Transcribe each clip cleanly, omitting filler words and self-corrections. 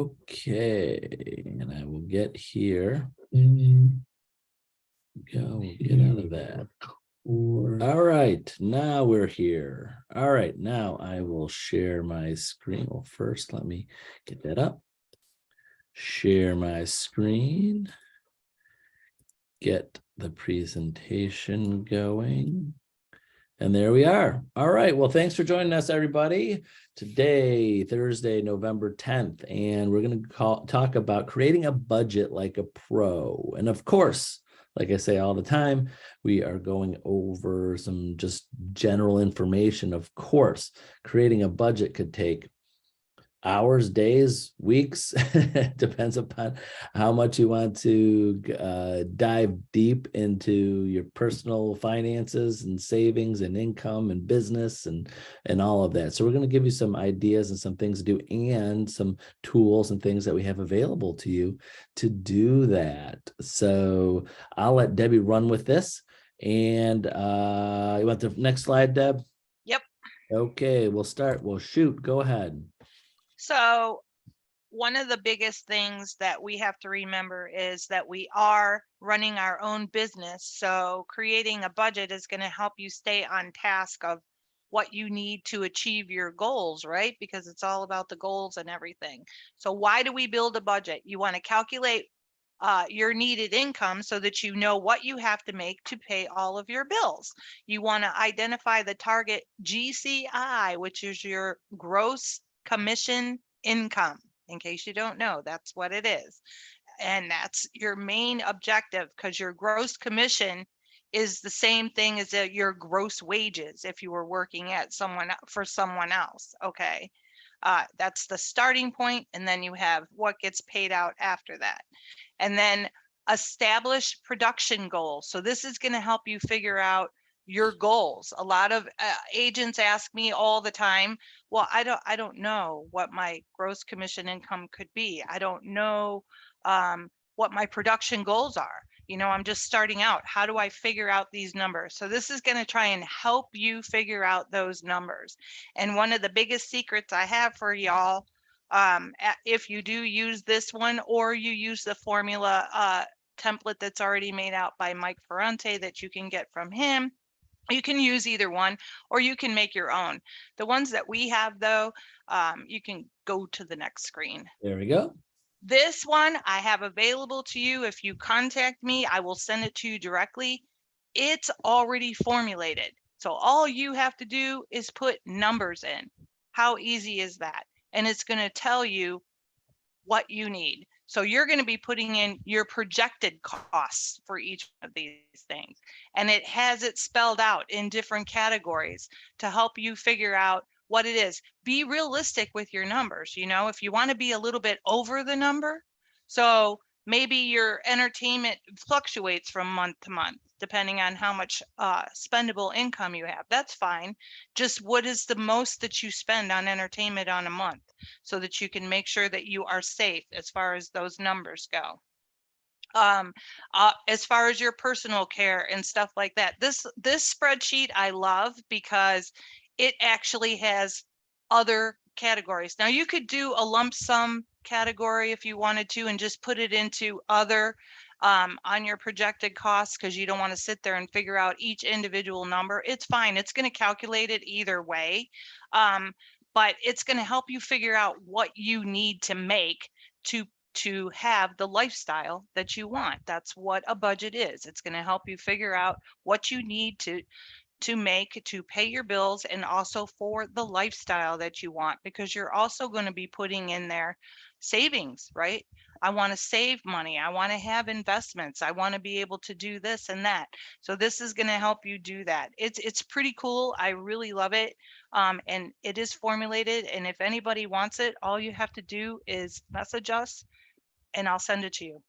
Okay, and I will get here. Go, we'll get out of that. All right, now we're here. All right, now I will share my screen. Well, first, let me get that up. Share my screen. Get the presentation going. And there we are. All right. Well, thanks for joining us, everybody. Today, Thursday, November 10th, and we're going to talk about creating a budget like a pro. And of course, like I say all the time, we are going over some just general information. Of course, creating a budget could take hours, days, weeks, depends upon how much you want to dive deep into your personal finances and savings and income and business and all of that. So we're going to give you some ideas and some things to do and some tools and things that we have available to you to do that. So I'll let Debbie run with this. And you want the next slide, Deb? Yep. Okay, we'll start. We'll shoot. Go ahead. So one of the biggest things that we have to remember is that we are running our own business. So creating a budget is going to help you stay on task of what you need to achieve your goals, right? Because it's all about the goals and everything. So why do we build a budget? You want to calculate your needed income so that you know what you have to make to pay all of your bills. You want to identify the target GCI, which is your gross commission income. In case you don't know, that's what it is. And that's your main objective, because your gross commission is the same thing as your gross wages if you were working at for someone else. Okay. That's the starting point, and then you have what gets paid out after that. And then establish production goals. So this is going to help you figure out your goals. A lot of agents ask me all the time, well, I don't know what my gross commission income could be. I don't know what my production goals are. You know, I'm just starting out. How do I figure out these numbers? So this is going to try and help you figure out those numbers. And one of the biggest secrets I have for y'all, if you do use this one, or you use the formula template that's already made out by Mike Ferrante that you can get from him, you can use either one, or you can make your own. The ones that we have, though, you can go to the next screen. There we go. This one I have available to you. If you contact me, I will send it to you directly. It's already formulated. So all you have to do is put numbers in. How easy is that? And it's going to tell you what you need. So you're going to be putting in your projected costs for each of these things. And it has it spelled out in different categories to help you figure out what it is. Be realistic with your numbers. You know, if you want to be a little bit over the number, so maybe your entertainment fluctuates from month to month, depending on how much spendable income you have. That's fine. Just what is the most that you spend on entertainment on a month, so that you can make sure that you are safe as far as those numbers go. As far as your personal care and stuff like that, this spreadsheet I love because it actually has other categories. Now you could do a lump sum category if you wanted to, and just put it into other on your projected costs, because you don't want to sit there and figure out each individual number. It's fine. It's going to calculate it either way. But it's going to help you figure out what you need to make to have the lifestyle that you want. That's what a budget is. It's going to help you figure out what you need to make to pay your bills, and also for the lifestyle that you want, because you're also going to be putting in there savings, right? I want to save money. I want to have investments. I want to be able to do this and that. So this is going to help you do that. It's pretty cool. I really love it. And it is formulated. And if anybody wants it, all you have to do is message us and I'll send it to you.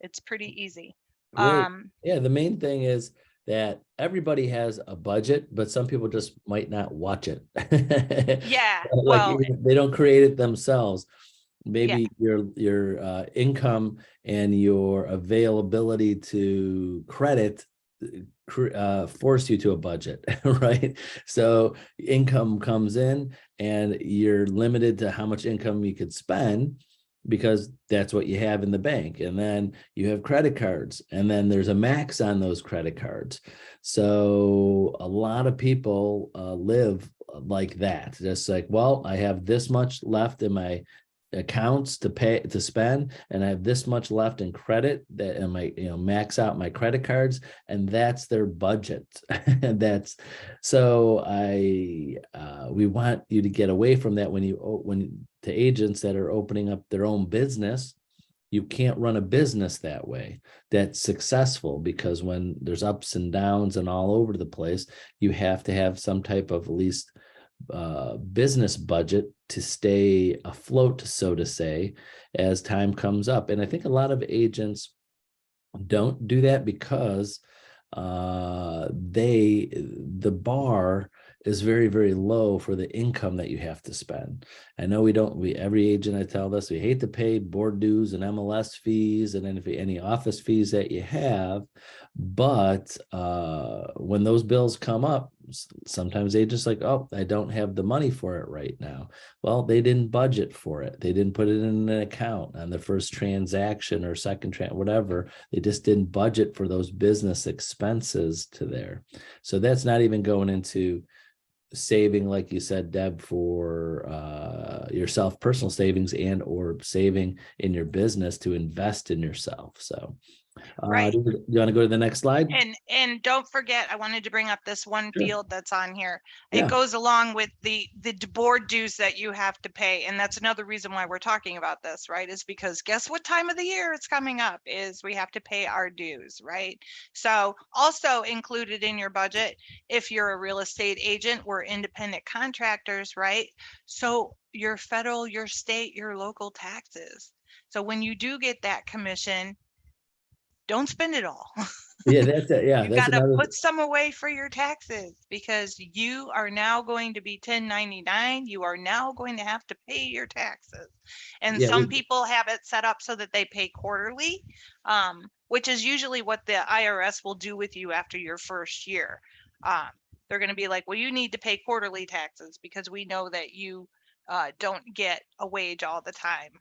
It's pretty easy. Great. Yeah, the main thing is that everybody has a budget, but some people just might not watch it. Yeah, Like well, they don't create it themselves. Maybe yeah. your income and your availability to credit force you to a budget, right? So income comes in and you're limited to how much income you could spend. because that's what you have in the bank. And then you have credit cards, and then there's a max on those credit cards. So a lot of people live like that. Just like, well, I have this much left in my accounts to spend, and I have this much left in credit that and my max out my credit cards, and that's their budget. And that's so we want you to get away from that. When to agents that are opening up their own business, you can't run a business that way that's successful, because when there's ups and downs and all over the place, you have to have some type of at least business budget to stay afloat, so to say, as time comes up. And I think a lot of agents don't do that because the bar is very, very low for the income that you have to spend. I know every agent, I tell this, we hate to pay board dues and MLS fees and any office fees that you have, but when those bills come up, sometimes agents like, oh, I don't have the money for it right now. Well, they didn't budget for it. They didn't put it in an account on the first transaction or second whatever. They just didn't budget for those business expenses to there. So that's not even going into saving, like you said, Deb, for yourself, personal savings, and or saving in your business to invest in yourself. So Right. you want to go to the next slide? And don't forget, I wanted to bring up this one Sure. field that's on here. Yeah. It goes along with the board dues that you have to pay. And that's another reason why we're talking about this, right? Is because guess what time of the year it's coming up is we have to pay our dues, right? So also included in your budget, if you're a real estate agent, we're independent contractors, right? So your federal, your state, your local taxes. So when you do get that commission, don't spend it all. Yeah, that's it. Yeah, You that's got to another. put some away for your taxes, because you are now going to be 1099. You are now going to have to pay your taxes. And Yeah, some people have it set up so that they pay quarterly, which is usually what the IRS will do with you after your first year. They're going to be like, well, you need to pay quarterly taxes because we know that you don't get a wage all the time.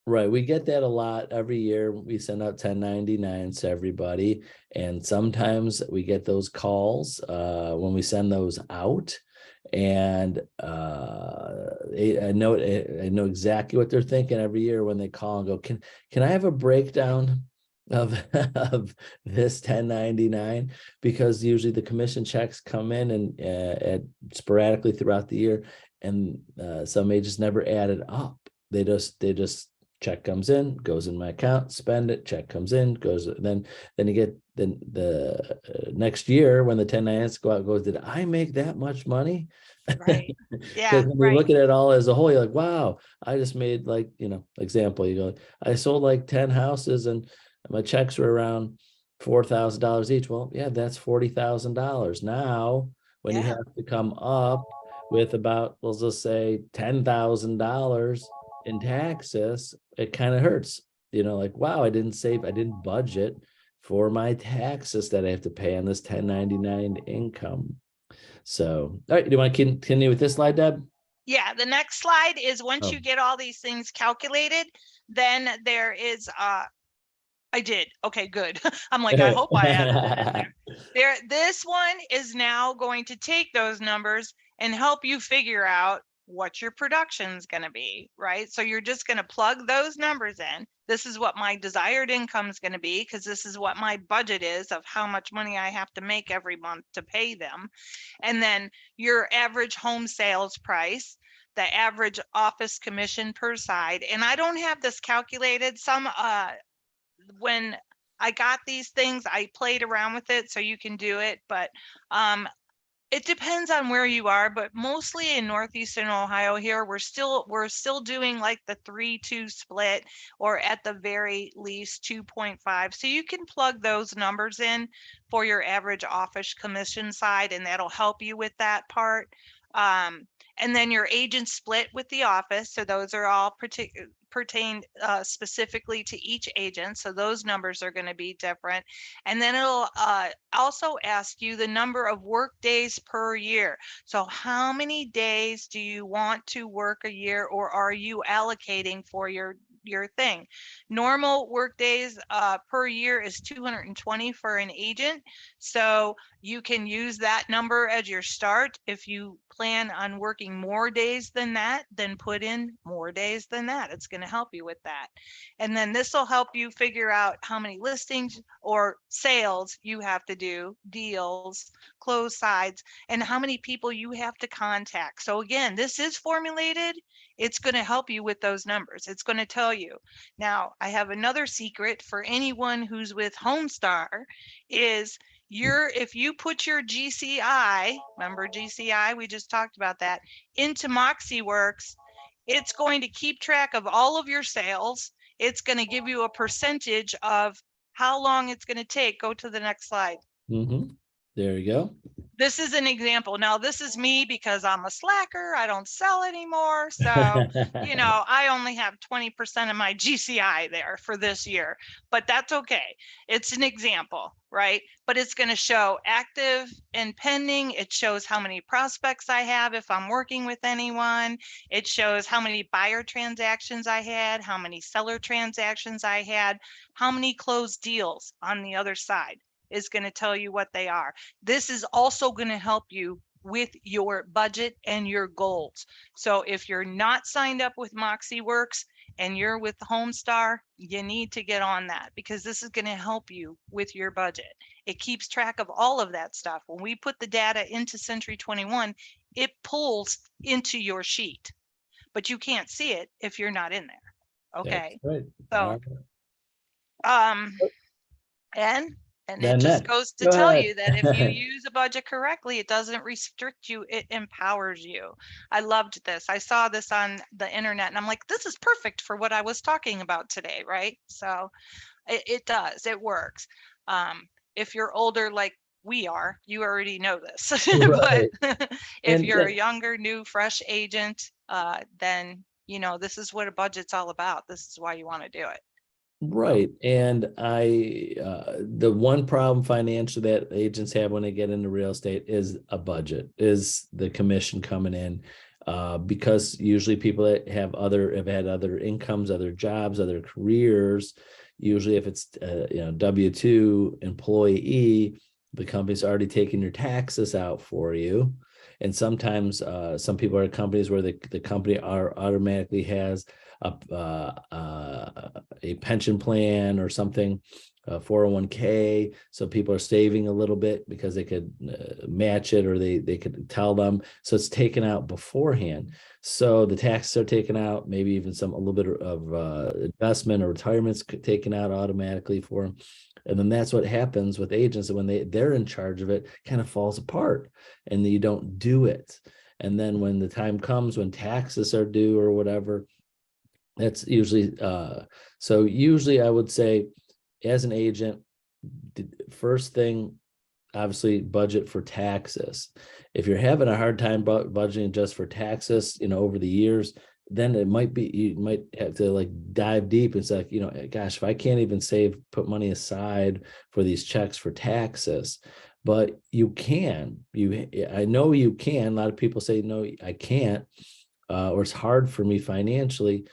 right. We get that a lot every year. We send out 1099s to everybody. And sometimes we get those calls when we send those out. And I know exactly what they're thinking every year when they call and go, can I have a breakdown of this 1099? Because usually the commission checks come in and sporadically throughout the year, and some agents never add it up. They just check comes in, goes in my account, spend it, check comes in, goes, then you get the next year when the 1099s go out, goes, did I make that much money? Right. Yeah. Because when Right. you look at it all as a whole, you're like, wow, I just made, like, example, you go, I sold like 10 houses and my checks were around $4,000 each. Well, yeah, that's $40,000. Now, when you Yeah. have to come up with about, let's just say $10,000 in taxes, it kind of hurts. Like, wow, I didn't budget for my taxes that I have to pay on this 1099 income. So, all right, do you want to continue with this slide, Deb? Yeah, the next slide is once you Oh. get all these things calculated, then there is I did. Okay, good. I'm like, I hope I added that in there. This one is now going to take those numbers and help you figure out what your production's going to be, right? So you're just going to plug those numbers in. This is what my desired income is going to be, because this is what my budget is of how much money I have to make every month to pay them. And then your average home sales price, the average office commission per side. And I don't have this calculated. When I got these things, I played around with it so you can do it, but it depends on where you are, but mostly in northeastern Ohio here, we're still doing like the 3-2 split, or at the very least 2.5. So you can plug those numbers in for your average office commission side, and that'll help you with that part. And then your agent split with the office. So those are all pertain specifically to each agent. So those numbers are going to be different. And then it'll also ask you the number of work days per year. So how many days do you want to work a year, or are you allocating for your your thing. Normal work days per year is 220 for an agent. So you can use that number as your start. If you plan on working more days than that, then put in more days than that. It's going to help you with that. And then this will help you figure out how many listings or sales you have to do, deals, close sides, and how many people you have to contact. So again, this is formulated. It's going to help you with those numbers. It's going to tell you. Now, I have another secret for anyone who's with Homestar is if you put your GCI, remember GCI, we just talked about that, into MoxieWorks, it's going to keep track of all of your sales. It's going to give you a percentage of how long it's going to take. Go to the next slide. There you go. This is an example. Now, this is me because I'm a slacker. I don't sell anymore. So, you know, I only have 20% of my GCI there for this year, but that's okay. It's an example, right? But it's going to show active and pending. It shows how many prospects I have if I'm working with anyone. It shows how many buyer transactions I had, how many seller transactions I had, how many closed deals on the other side is going to tell you what they are. This is also going to help you with your budget and your goals. So if you're not signed up with MoxieWorks and you're with Homestar, you need to get on that because this is going to help you with your budget. It keeps track of all of that stuff. When we put the data into Century 21, it pulls into your sheet, but you can't see it if you're not in there. Okay. Right. So, and it Then just next. goes to Go tell ahead. you that if you use a budget correctly, it doesn't restrict you, it empowers you. I loved this. I saw this on the internet and I'm like, this is perfect for what I was talking about today, right? So it does, it works. If you're older like we are, you already know this. Right. But if you're a younger, new, fresh agent, then you know, this is what a budget's all about. This is why you want to do it. Right. And the one problem financially that agents have when they get into real estate is a budget, is the commission coming in. Because usually people that have had other incomes, other jobs, other careers, usually if it's, W-2 employee, the company's already taken your taxes out for you. And sometimes some people are at companies where the company automatically has a pension plan or something, 401k. So people are saving a little bit because they could match it, or they could tell them. So it's taken out beforehand. So the taxes are taken out, maybe even a little bit of investment or retirement's taken out automatically for them. And then that's what happens with agents. And when they're in charge of it, kind of falls apart and you don't do it. And then when the time comes when taxes are due or whatever, that's usually, so usually I would say as an agent, first thing, obviously budget for taxes. If you're having a hard time budgeting just for taxes, over the years, then you might have to like dive deep. It's like, gosh, if I can't even put money aside for these checks for taxes, but you can, I know you can. A lot of people say, no, I can't, or it's hard for me financially.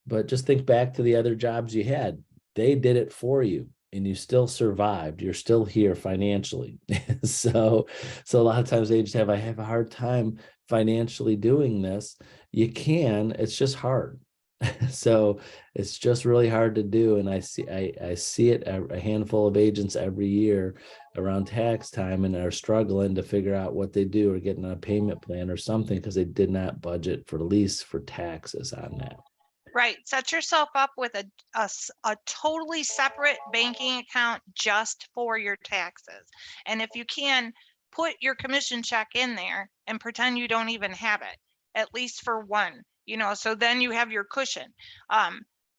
But just think back to the other jobs you had. They did it for you and you still survived. You're still here financially. So a lot of times agents I have a hard time financially doing this. You can, it's just hard. So it's just really hard to do. And I see it a handful of agents every year around tax time and are struggling to figure out what they do or getting on a payment plan or something because they did not budget for lease for taxes on that. Right. Set yourself up with a totally separate banking account just for your taxes. And if you can, put your commission check in there and pretend you don't even have it, at least for one, so then you have your cushion.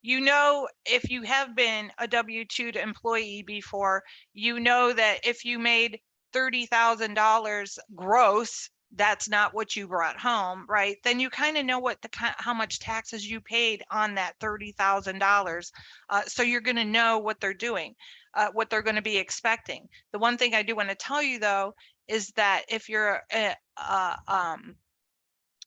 If you have been a W-2 employee before, that if you made $30,000 gross, that's not what you brought home, right? Then you kind of know how much taxes you paid on that $30,000. So you're going to know what they're doing, what they're going to be expecting. The one thing I do want to tell you though, is that if you're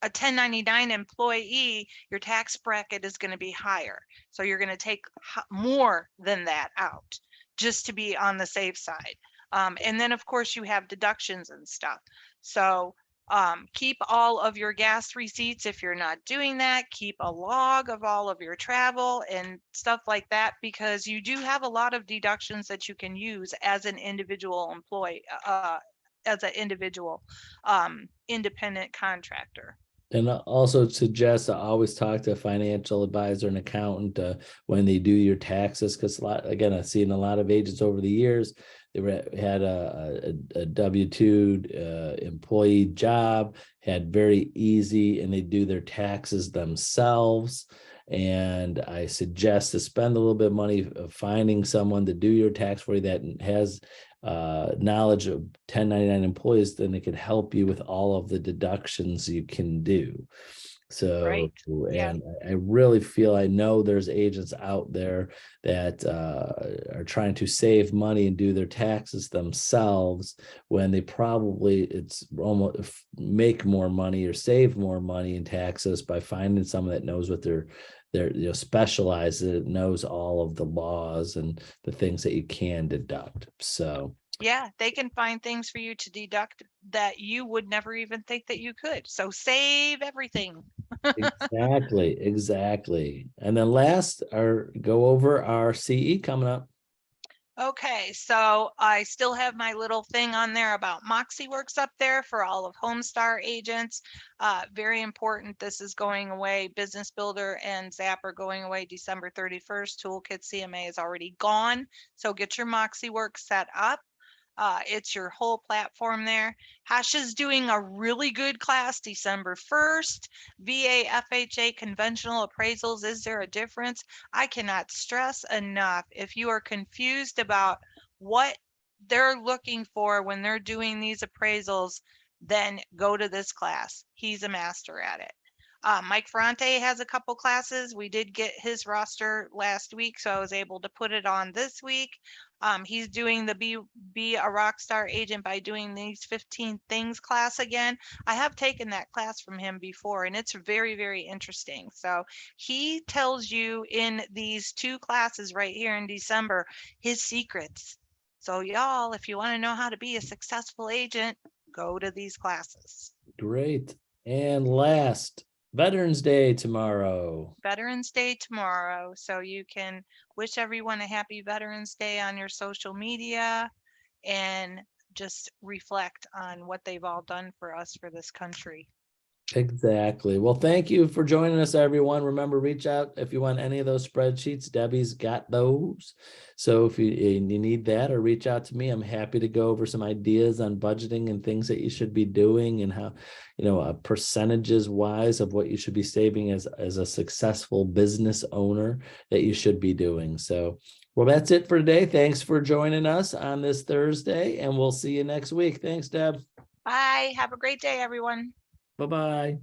a 1099 employee, your tax bracket is going to be higher. So you're going to take more than that out just to be on the safe side. And then of course you have deductions and stuff. So keep all of your gas receipts. If you're not doing that, keep a log of all of your travel and stuff like that, because you do have a lot of deductions that you can use as an individual employee, as an individual independent contractor. And I also suggest to always talk to a financial advisor and accountant when they do your taxes, because again, I've seen a lot of agents over the years. They had a W-2 employee job, had very easy, and they do their taxes themselves. And I suggest to spend a little bit of money finding someone to do your tax for you that has knowledge of 1099 employees, then it could help you with all of the deductions you can do. So, right. Yeah. and I really feel, I know there's agents out there that are trying to save money and do their taxes themselves when they probably, it's almost make more money or save more money in taxes by finding someone that knows what they're specialized, that knows all of the laws and the things that you can deduct. So yeah, they can find things for you to deduct that you would never even think that you could. So save everything. exactly. And then last, go over our CE coming up. Okay, so I still have my little thing on there about MoxieWorks up there for all of Homestar agents. Very important. This is going away. Business Builder and Zap are going away December 31st. Toolkit CMA is already gone. So get your MoxieWorks set up. It's your whole platform there. Hasha's doing a really good class December 1st. VA FHA conventional appraisals. Is there a difference? I cannot stress enough. If you are confused about what they're looking for when they're doing these appraisals, then go to this class. He's a master at it. Mike Ferrante has a couple classes. We did get his roster last week, so I was able to put it on this week. He's doing the be a rock star agent by doing these 15 things class again. I have taken that class from him before, and it's very, very interesting. So he tells you in these two classes right here in December, his secrets. So y'all, if you want to know how to be a successful agent, go to these classes. Great. And last, Veterans Day tomorrow. Veterans Day tomorrow. So you can wish everyone a happy Veterans Day on your social media and just reflect on what they've all done for us, for this country. Exactly. Well, thank you for joining us, everyone. Remember, reach out if you want any of those spreadsheets. Debbie's got those. So if you need that, or reach out to me, I'm happy to go over some ideas on budgeting and things that you should be doing, and how, percentages wise of what you should be saving as a successful business owner that you should be doing. So, well, that's it for today. Thanks for joining us on this Thursday, and we'll see you next week. Thanks, Deb. Bye. Have a great day, everyone. Bye-bye.